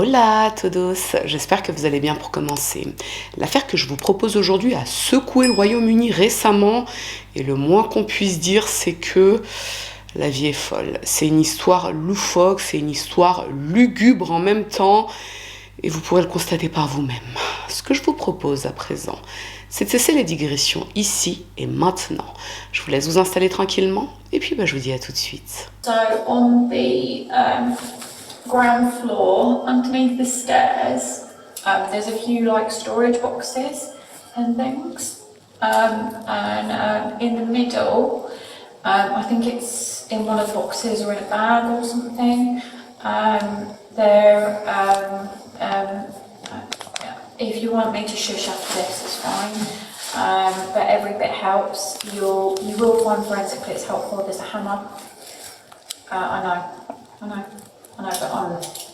Hola à todos, j'espère que vous allez bien pour commencer. L'affaire que je vous propose aujourd'hui a secoué le Royaume-Uni récemment et le moins qu'on puisse dire c'est que la vie est folle. C'est une histoire loufoque, c'est une histoire lugubre en même temps et vous pourrez le constater par vous-même. Ce que je vous propose à présent, c'est de cesser les digressions ici et maintenant. Je vous laisse vous installer tranquillement et puis je vous dis à tout de suite. So on the ground floor, underneath the stairs, there's a few like storage boxes and things, and in the middle, I think it's in one of the boxes or in a bag or something. If you want me to shush after this, it's fine. But every bit helps. You will find forensic police helpful. There's a hammer. I know, but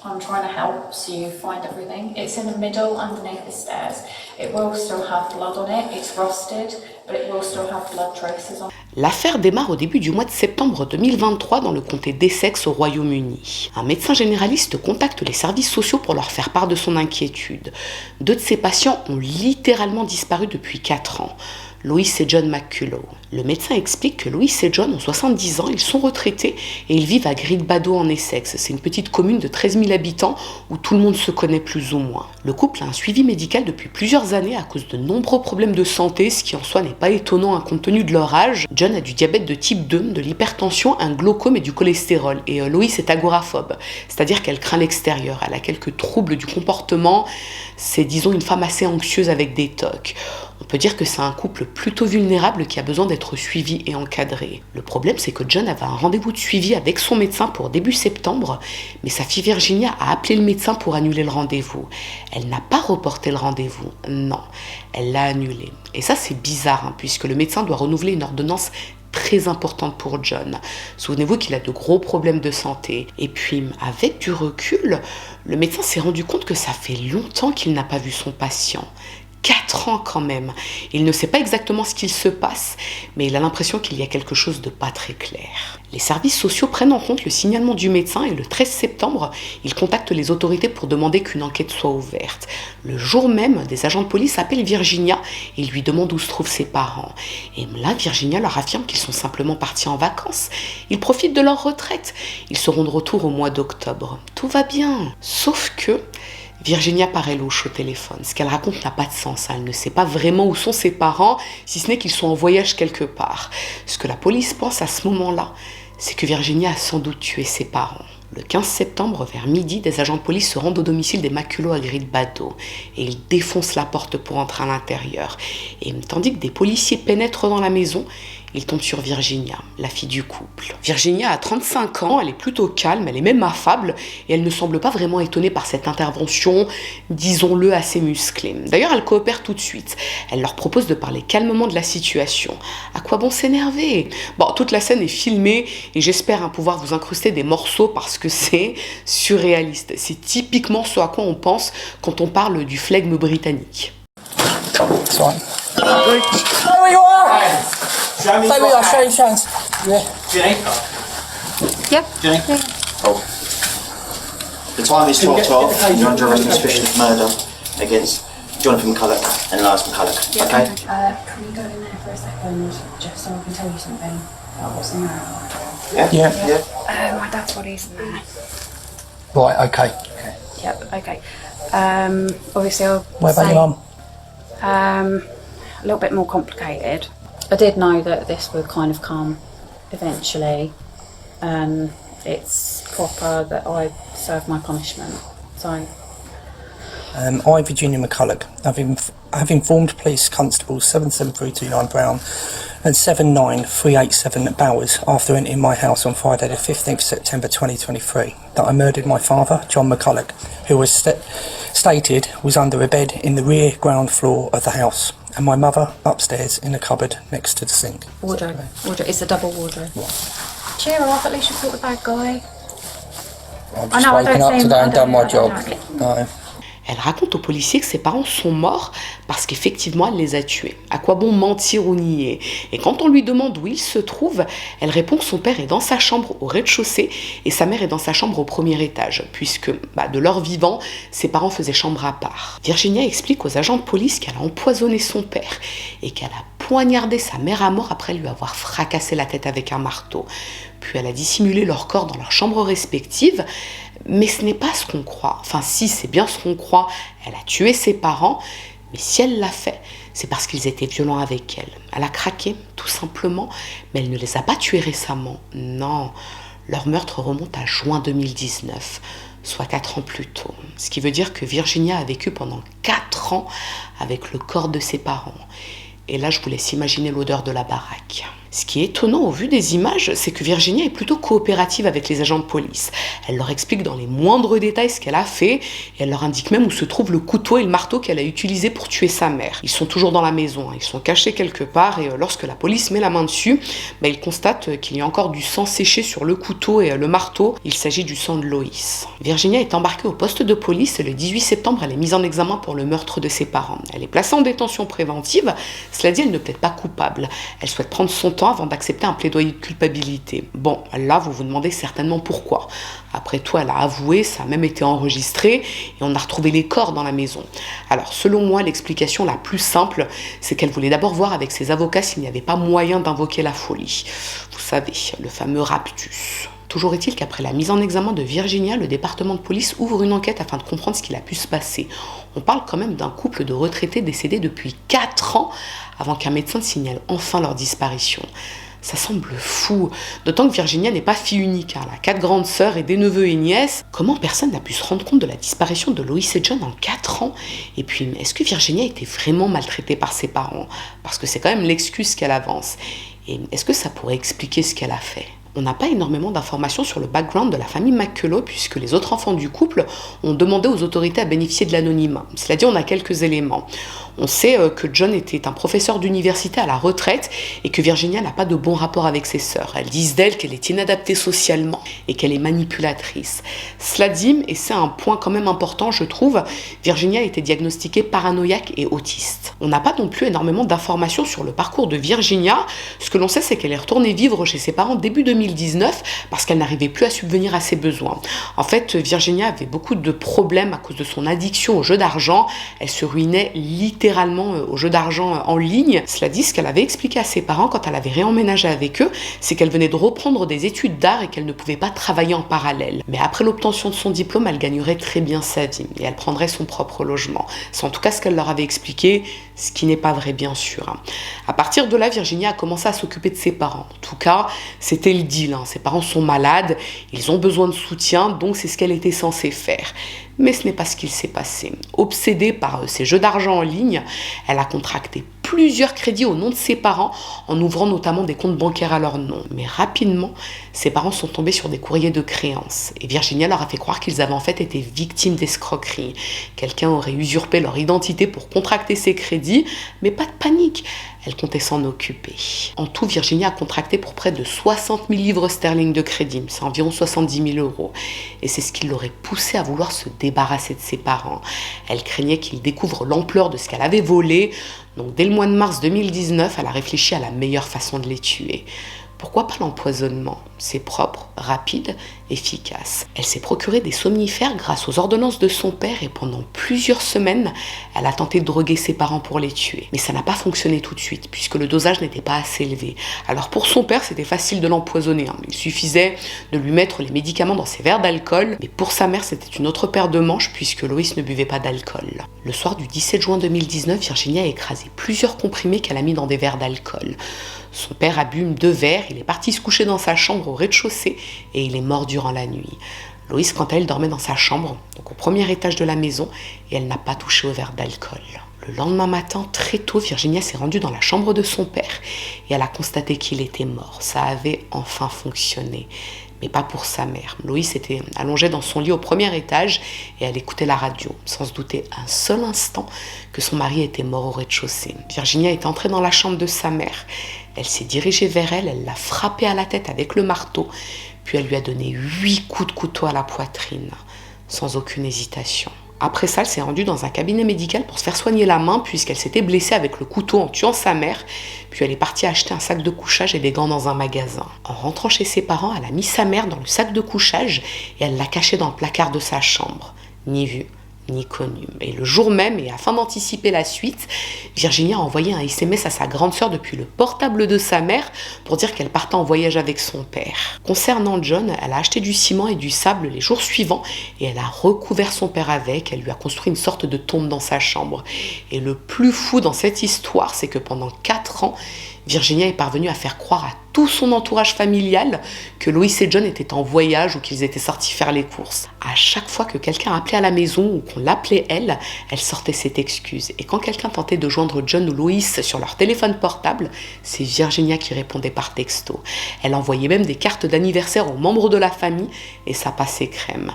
I'm trying to help so you find everything. It's in the middle underneath the stairs. It will still have blood on it. It's rusted, but it will still have blood traces on it. L'affaire démarre au début du mois de septembre 2023 dans le comté d'Essex au Royaume-Uni. Un médecin généraliste contacte les services sociaux pour leur faire part de son inquiétude. 2 de ses patients ont littéralement disparu depuis 4 ans. Louis et John Mccullough. Le médecin explique que Louis et John ont 70 ans, ils sont retraités et ils vivent à Great en Essex. C'est une petite commune de 13 000 habitants où tout le monde se connaît plus ou moins. Le couple a un suivi médical depuis plusieurs années à cause de nombreux problèmes de santé, ce qui en soi n'est pas étonnant compte tenu de leur âge. John a du diabète de type 2, de l'hypertension, un glaucome et du cholestérol. Et Louis est agoraphobe, c'est-à-dire qu'elle craint l'extérieur. Elle a quelques troubles du comportement. C'est disons une femme assez anxieuse avec des tocs. On peut dire que c'est un couple plutôt vulnérable qui a besoin d'être suivi et encadré. Le problème, c'est que John avait un rendez-vous de suivi avec son médecin pour début septembre, mais sa fille Virginia a appelé le médecin pour annuler le rendez-vous. Elle n'a pas reporté le rendez-vous, non, elle l'a annulé. Et ça, c'est bizarre, puisque le médecin doit renouveler une ordonnance très importante pour John. Souvenez-vous qu'il a de gros problèmes de santé. Et puis, avec du recul, le médecin s'est rendu compte que ça fait longtemps qu'il n'a pas vu son patient. 4 ans quand même. Il ne sait pas exactement ce qu'il se passe, mais il a l'impression qu'il y a quelque chose de pas très clair. Les services sociaux prennent en compte le signalement du médecin et le 13 septembre, ils contactent les autorités pour demander qu'une enquête soit ouverte. Le jour même, des agents de police appellent Virginia et lui demandent où se trouvent ses parents. Et là, Virginia leur affirme qu'ils sont simplement partis en vacances. Ils profitent de leur retraite. Ils seront de retour au mois d'octobre. Tout va bien. Sauf que Virginia paraît louche au téléphone. Ce qu'elle raconte n'a pas de sens. Elle ne sait pas vraiment où sont ses parents, si ce n'est qu'ils sont en voyage quelque part. Ce que la police pense à ce moment-là, c'est que Virginia a sans doute tué ses parents. Le 15 septembre, vers midi, des agents de police se rendent au domicile des Mccullough à Great et ils défoncent la porte pour entrer à l'intérieur. Et tandis que des policiers pénètrent dans la maison, ils tombent sur Virginia, la fille du couple. Virginia a 35 ans, elle est plutôt calme, elle est même affable et elle ne semble pas vraiment étonnée par cette intervention, disons-le, assez musclée. D'ailleurs, elle coopère tout de suite. Elle leur propose de parler calmement de la situation. À quoi bon s'énerver ? Bon, toute la scène est filmée et j'espère pouvoir vous incruster des morceaux parce que c'est surréaliste. C'est typiquement ce à quoi on pense quand on parle du flegme britannique. Sorry. Where you are? Show me your hands. Yeah. Jenny? Yep. Jenny? Oh. The time is 12:12. You're under arrest on suspicion of murder against Jonathan Mccullough and Lars Mccullough. Yeah. Okay? Can we go in there for a second, just so I can tell you something about what's in there? Yeah. My dad's body's in there. Right, okay. Yep, okay. Obviously I'll What about say, your mum? a little bit more complicated. I did know that this would kind of come eventually. It's proper that I serve my punishment. So I'm Virginia Mccullough. I've informed Police Constables 77329 Brown and 79387 Bowers after entering my house on Friday the 15th September 2023 that I murdered my father, John Mccullough, who was stated was under a bed in the rear ground floor of the house, and my mother upstairs in a cupboard next to the sink. wardrobe. It's a double wardrobe. Yeah. Cheer up, at least you caught the bad guy. I've just woken up today and done my job. No. Elle raconte aux policiers que ses parents sont morts parce qu'effectivement elle les a tués. À quoi bon mentir ou nier? Et quand on lui demande où il se trouve, elle répond que son père est dans sa chambre au rez-de-chaussée et sa mère est dans sa chambre au premier étage, puisque de leur vivant, ses parents faisaient chambre à part. Virginia explique aux agents de police qu'elle a empoisonné son père et qu'elle a poignardé sa mère à mort après lui avoir fracassé la tête avec un marteau. Puis elle a dissimulé leurs corps dans leurs chambres respectives, mais ce n'est pas ce qu'on croit. Enfin si, c'est bien ce qu'on croit. Elle a tué ses parents, mais si elle l'a fait, c'est parce qu'ils étaient violents avec elle. Elle a craqué, tout simplement, mais elle ne les a pas tués récemment. Non, leur meurtre remonte à juin 2019, soit 4 ans plus tôt. Ce qui veut dire que Virginia a vécu pendant 4 ans avec le corps de ses parents. Et là, je vous laisse imaginer l'odeur de la baraque. Ce qui est étonnant au vu des images, c'est que Virginia est plutôt coopérative avec les agents de police. Elle leur explique dans les moindres détails ce qu'elle a fait, et elle leur indique même où se trouvent le couteau et le marteau qu'elle a utilisés pour tuer sa mère. Ils sont toujours dans la maison, ils sont cachés quelque part, et lorsque la police met la main dessus, ils constatent qu'il y a encore du sang séché sur le couteau et le marteau. Il s'agit du sang de Loïs. Virginia est embarquée au poste de police et le 18 septembre, elle est mise en examen pour le meurtre de ses parents. Elle est placée en détention préventive. Cela dit, elle ne plaide pas coupable. Elle souhaite prendre son temps avant d'accepter un plaidoyer de culpabilité. Bon, là, vous vous demandez certainement pourquoi. Après tout, elle a avoué, ça a même été enregistré, et on a retrouvé les corps dans la maison. Alors, selon moi, l'explication la plus simple, c'est qu'elle voulait d'abord voir avec ses avocats s'il n'y avait pas moyen d'invoquer la folie. Vous savez, le fameux raptus. Toujours est-il qu'après la mise en examen de Virginia, le département de police ouvre une enquête afin de comprendre ce qu'il a pu se passer. On parle quand même d'un couple de retraités décédés depuis 4 ans avant qu'un médecin signale enfin leur disparition. Ça semble fou, d'autant que Virginia n'est pas fille unique. Elle a 4 grandes sœurs et des neveux et nièces. Comment personne n'a pu se rendre compte de la disparition de Loïs et John en 4 ans? Et puis, est-ce que Virginia était vraiment maltraitée par ses parents? Parce que c'est quand même l'excuse qu'elle avance. Et est-ce que ça pourrait expliquer ce qu'elle a fait? On n'a pas énormément d'informations sur le background de la famille Mccullough puisque les autres enfants du couple ont demandé aux autorités à bénéficier de l'anonymat. Cela dit, on a quelques éléments. On sait que John était un professeur d'université à la retraite et que Virginia n'a pas de bon rapport avec ses sœurs. Elles disent d'elle qu'elle est inadaptée socialement et qu'elle est manipulatrice. Cela dit, et c'est un point quand même important je trouve, Virginia a été diagnostiquée paranoïaque et autiste. On n'a pas non plus énormément d'informations sur le parcours de Virginia. Ce que l'on sait, c'est qu'elle est retournée vivre chez ses parents début 2019 parce qu'elle n'arrivait plus à subvenir à ses besoins. En fait, Virginia avait beaucoup de problèmes à cause de son addiction au jeu d'argent. Elle se ruinait littéralement au jeu d'argent en ligne. Cela dit, ce qu'elle avait expliqué à ses parents quand elle avait réemménagé avec eux, c'est qu'elle venait de reprendre des études d'art et qu'elle ne pouvait pas travailler en parallèle. Mais après l'obtention de son diplôme, elle gagnerait très bien sa vie et elle prendrait son propre logement. C'est en tout cas ce qu'elle leur avait expliqué, ce qui n'est pas vrai bien sûr. À partir de là, Virginia a commencé à s'occuper de ses parents. En tout cas, c'était le deal. Ses parents sont malades, ils ont besoin de soutien, donc c'est ce qu'elle était censée faire. Mais ce n'est pas ce qu'il s'est passé. Obsédée par ces jeux d'argent en ligne, elle a contracté plusieurs crédits au nom de ses parents, en ouvrant notamment des comptes bancaires à leur nom. Mais rapidement, ses parents sont tombés sur des courriers de créance. Et Virginia leur a fait croire qu'ils avaient en fait été victimes d'escroquerie. Quelqu'un aurait usurpé leur identité pour contracter ces crédits, mais pas de panique. Elle comptait s'en occuper. En tout, Virginia a contracté pour près de 60 000 livres sterling de crédit, c'est environ 70 000 €. Et c'est ce qui l'aurait poussée à vouloir se débarrasser de ses parents. Elle craignait qu'ils découvrent l'ampleur de ce qu'elle avait volé. Donc dès le mois de mars 2019, elle a réfléchi à la meilleure façon de les tuer. Pourquoi pas l'empoisonnement? C'est propre, rapide, efficace. Elle s'est procuré des somnifères grâce aux ordonnances de son père et pendant plusieurs semaines, elle a tenté de droguer ses parents pour les tuer. Mais ça n'a pas fonctionné tout de suite puisque le dosage n'était pas assez élevé. Alors pour son père, c'était facile de l'empoisonner. Il suffisait de lui mettre les médicaments dans ses verres d'alcool. Mais pour sa mère, c'était une autre paire de manches puisque Loïs ne buvait pas d'alcool. Le soir du 17 juin 2019, Virginia a écrasé plusieurs comprimés qu'elle a mis dans des verres d'alcool. Son père a bu 2 verres, il est parti se coucher dans sa chambre au rez-de-chaussée et il est mort durant la nuit. Loïs, quant à elle, dormait dans sa chambre, donc au premier étage de la maison, et elle n'a pas touché au verre d'alcool. Le lendemain matin, très tôt, Virginia s'est rendue dans la chambre de son père et elle a constaté qu'il était mort. Ça avait enfin fonctionné, mais pas pour sa mère. Loïs était allongée dans son lit au premier étage et elle écoutait la radio, sans se douter un seul instant que son mari était mort au rez-de-chaussée. Virginia est entrée dans la chambre de sa mère. Elle s'est dirigée vers elle, elle l'a frappée à la tête avec le marteau, puis elle lui a donné 8 coups de couteau à la poitrine, sans aucune hésitation. Après ça, elle s'est rendue dans un cabinet médical pour se faire soigner la main puisqu'elle s'était blessée avec le couteau en tuant sa mère. Puis elle est partie acheter un sac de couchage et des gants dans un magasin. En rentrant chez ses parents, elle a mis sa mère dans le sac de couchage et elle l'a cachée dans le placard de sa chambre. Ni vue, ni connu. Et le jour même, et afin d'anticiper la suite, Virginia a envoyé un SMS à sa grande sœur depuis le portable de sa mère pour dire qu'elle partait en voyage avec son père. Concernant John, elle a acheté du ciment et du sable les jours suivants et elle a recouvert son père avec. Elle lui a construit une sorte de tombe dans sa chambre. Et le plus fou dans cette histoire, c'est que pendant 4 ans, Virginia est parvenue à faire croire à tout son entourage familial que Loïs et John étaient en voyage ou qu'ils étaient sortis faire les courses. À chaque fois que quelqu'un appelait à la maison ou qu'on l'appelait elle sortait cette excuse. Et quand quelqu'un tentait de joindre John ou Loïs sur leur téléphone portable, c'est Virginia qui répondait par texto. Elle envoyait même des cartes d'anniversaire aux membres de la famille et ça passait crème.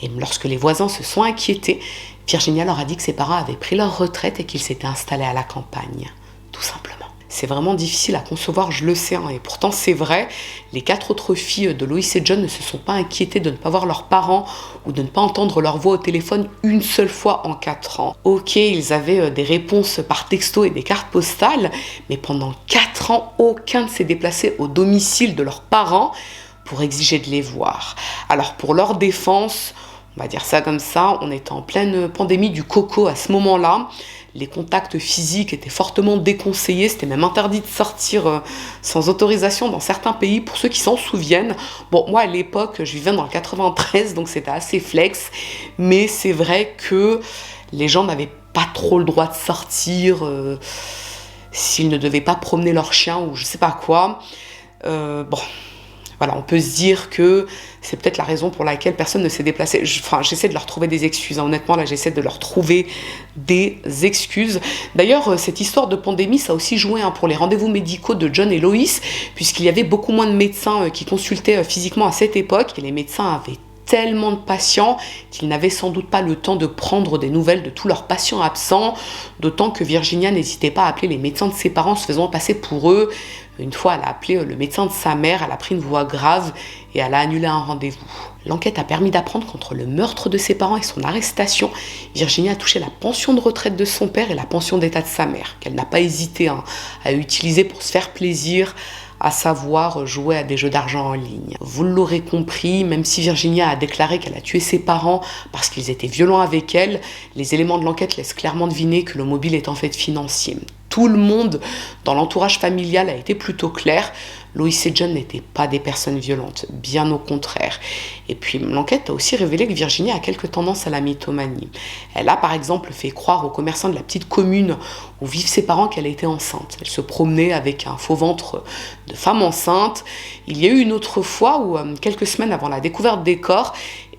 Et lorsque les voisins se sont inquiétés, Virginia leur a dit que ses parents avaient pris leur retraite et qu'ils s'étaient installés à la campagne. Tout simplement. C'est vraiment difficile à concevoir, je le sais, et pourtant c'est vrai. Les 4 autres filles de Loïs et John ne se sont pas inquiétées de ne pas voir leurs parents ou de ne pas entendre leur voix au téléphone une seule fois en 4 ans. Ok, ils avaient des réponses par texto et des cartes postales, mais pendant 4 ans, aucun ne s'est déplacé au domicile de leurs parents pour exiger de les voir. Alors pour leur défense, on va dire ça comme ça, on était en pleine pandémie du coco à ce moment-là. Les contacts physiques étaient fortement déconseillés, c'était même interdit de sortir sans autorisation dans certains pays, pour ceux qui s'en souviennent. Bon, moi à l'époque, je vivais dans le 93, donc c'était assez flex, mais c'est vrai que les gens n'avaient pas trop le droit de sortir s'ils ne devaient pas promener leur chien ou je sais pas quoi. Bon... Voilà, on peut se dire que c'est peut-être la raison pour laquelle personne ne s'est déplacé. J'essaie de leur trouver des excuses. Honnêtement, là, j'essaie de leur trouver des excuses. D'ailleurs, cette histoire de pandémie, ça a aussi joué pour les rendez-vous médicaux de John et Loïs, puisqu'il y avait beaucoup moins de médecins qui consultaient physiquement à cette époque. Et les médecins avaient tellement de patients qu'ils n'avaient sans doute pas le temps de prendre des nouvelles de tous leurs patients absents, d'autant que Virginia n'hésitait pas à appeler les médecins de ses parents, se faisant passer pour eux. Une fois, elle a appelé le médecin de sa mère, elle a pris une voix grave et elle a annulé un rendez-vous. L'enquête a permis d'apprendre qu'entre le meurtre de ses parents et son arrestation, Virginia a touché la pension de retraite de son père et la pension d'état de sa mère, qu'elle n'a pas hésité à utiliser pour se faire plaisir, à savoir jouer à des jeux d'argent en ligne. Vous l'aurez compris, même si Virginia a déclaré qu'elle a tué ses parents parce qu'ils étaient violents avec elle, les éléments de l'enquête laissent clairement deviner que le mobile est en fait financier. Tout le monde dans l'entourage familial a été plutôt clair. Loïs et John n'étaient pas des personnes violentes, bien au contraire. Et puis l'enquête a aussi révélé que Virginia a quelques tendances à la mythomanie. Elle a par exemple fait croire aux commerçants de la petite commune où vivent ses parents qu'elle était enceinte. Elle se promenait avec un faux ventre de femme enceinte. Il y a eu une autre fois où, quelques semaines avant la découverte des corps,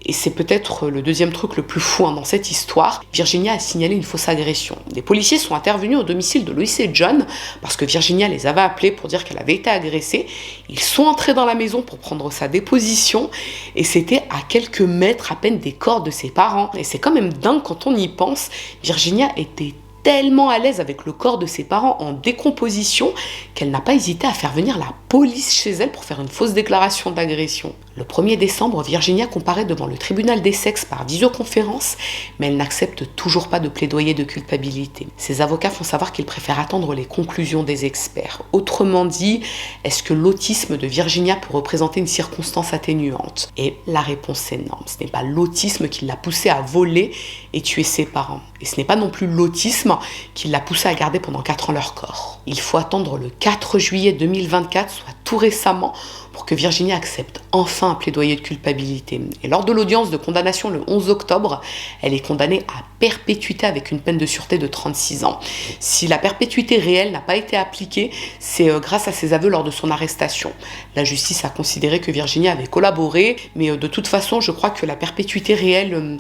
et c'est peut-être le deuxième truc le plus fou dans cette histoire, Virginia a signalé une fausse agression. Des policiers sont intervenus au domicile de Loïs et John parce que Virginia les avait appelés pour dire qu'elle avait été agressée. Ils sont entrés dans la maison pour prendre sa déposition et c'était à quelques mètres à peine des corps de ses parents. Et c'est quand même dingue quand on y pense. Virginia était tellement à l'aise avec le corps de ses parents en décomposition qu'elle n'a pas hésité à faire venir la police chez elle pour faire une fausse déclaration d'agression. Le 1er décembre, Virginia comparaît devant le tribunal des sexes par visioconférence, mais elle n'accepte toujours pas de plaidoyer de culpabilité. Ses avocats font savoir qu'ils préfèrent attendre les conclusions des experts. Autrement dit, est-ce que l'autisme de Virginia peut représenter une circonstance atténuante ? Et la réponse est non. Ce n'est pas l'autisme qui l'a poussée à voler et tuer ses parents. Et ce n'est pas non plus l'autisme qui l'a poussée à garder pendant 4 ans leur corps. Il faut attendre le 4 juillet 2024, soit tout récemment, pour que Virginia accepte enfin un plaidoyer de culpabilité. Et lors de l'audience de condamnation le 11 octobre, elle est condamnée à perpétuité avec une peine de sûreté de 36 ans. Si la perpétuité réelle n'a pas été appliquée, c'est grâce à ses aveux lors de son arrestation. La justice a considéré que Virginia avait collaboré, mais de toute façon, je crois que la perpétuité réelle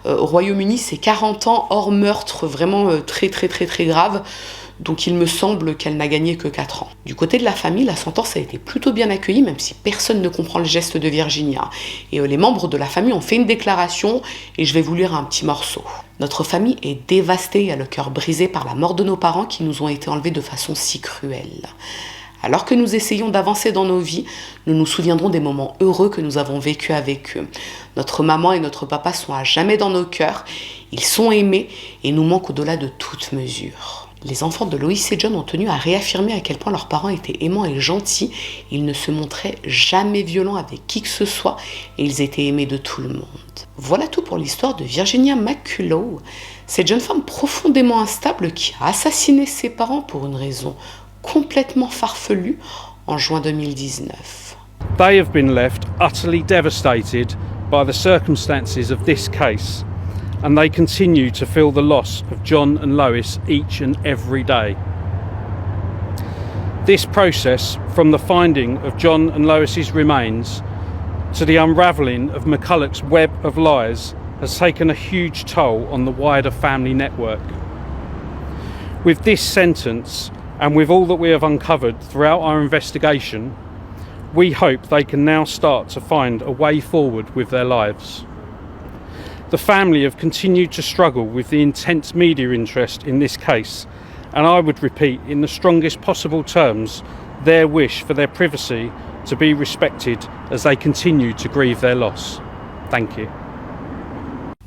au Royaume-Uni, c'est 40 ans hors meurtre, vraiment très grave. Donc il me semble qu'elle n'a gagné que 4 ans. Du côté de la famille, la sentence a été plutôt bien accueillie, même si personne ne comprend le geste de Virginia. Et les membres de la famille ont fait une déclaration, et je vais vous lire un petit morceau. Notre famille est dévastée et a le cœur brisé par la mort de nos parents qui nous ont été enlevés de façon si cruelle. Alors que nous essayons d'avancer dans nos vies, nous nous souviendrons des moments heureux que nous avons vécus avec eux. Notre maman et notre papa sont à jamais dans nos cœurs, ils sont aimés et nous manquent au-delà de toute mesure. Les enfants de Loïs et John ont tenu à réaffirmer à quel point leurs parents étaient aimants et gentils. Ils ne se montraient jamais violents avec qui que ce soit et ils étaient aimés de tout le monde. Voilà tout pour l'histoire de Virginia Mccullough, cette jeune femme profondément instable qui a assassiné ses parents pour une raison complètement farfelue en juin 2019. They have been left utterly devastated by the circumstances of this case, and they continue to feel the loss of John and Lois each and every day. This process, from the finding of John and Lois's remains to the unravelling of Mccullough's web of lies, has taken a huge toll on the wider family network. With this sentence, and with all that we have uncovered throughout our investigation, we hope they can now start to find a way forward with their lives. The family have continued to struggle with the intense media interest in this case, and I would repeat in the strongest possible terms their wish for their privacy to be respected as they continue to grieve their loss. Thank you.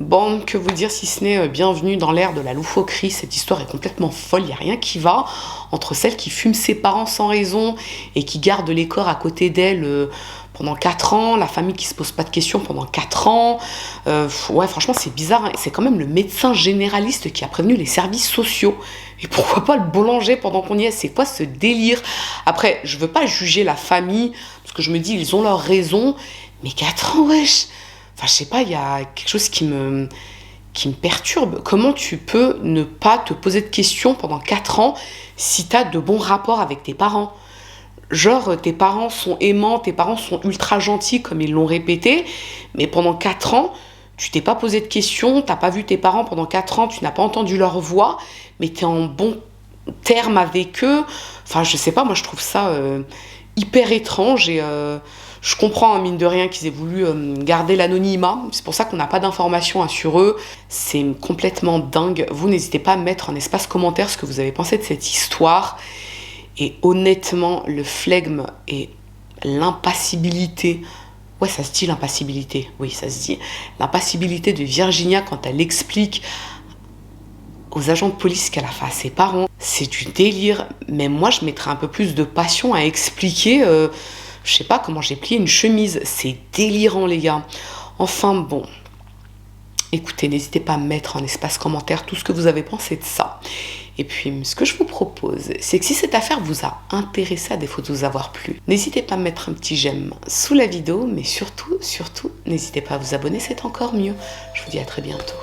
Bon, que vous dire si ce n'est bienvenue dans l'ère de la loufoquerie. Cette histoire est complètement folle, il n'y a rien qui va. Entre celle qui fume ses parents sans raison et qui garde les corps à côté d'elle pendant 4 ans, la famille qui se pose pas de questions pendant 4 ans. Ouais, franchement, c'est bizarre, hein. C'est quand même le médecin généraliste qui a prévenu les services sociaux. Et pourquoi pas le boulanger pendant qu'on y est? C'est quoi ce délire? Après, je veux pas juger la famille, parce que je me dis, ils ont leurs raisons. Mais 4 ans, wesh. Enfin, je sais pas, il y a quelque chose qui me perturbe. Comment tu peux ne pas te poser de questions pendant 4 ans si tu as de bons rapports avec tes parents? Genre, tes parents sont aimants, tes parents sont ultra gentils, comme ils l'ont répété, mais pendant 4 ans, tu t'es pas posé de questions, t'as pas vu tes parents pendant 4 ans, tu n'as pas entendu leur voix, mais tu es en bon terme avec eux. Enfin, je sais pas, moi je trouve ça hyper étrange et... je comprends, mine de rien, qu'ils aient voulu garder l'anonymat. C'est pour ça qu'on n'a pas d'informations sur eux. C'est complètement dingue. Vous, n'hésitez pas à mettre en espace commentaire ce que vous avez pensé de cette histoire. Et honnêtement, le flegme et l'impassibilité... Ouais, ça se dit l'impassibilité. Oui, ça se dit. L'impassibilité de Virginia quand elle explique aux agents de police qu'elle a fait à ses parents. C'est du délire. Mais moi, je mettrais un peu plus de passion à expliquer... je sais pas comment j'ai plié une chemise. C'est délirant, les gars. Enfin, bon. Écoutez, n'hésitez pas à mettre en espace commentaire tout ce que vous avez pensé de ça. Et puis, ce que je vous propose, c'est que si cette affaire vous a intéressé à défaut de vous avoir plu, n'hésitez pas à mettre un petit j'aime sous la vidéo, mais surtout, n'hésitez pas à vous abonner, c'est encore mieux. Je vous dis à très bientôt.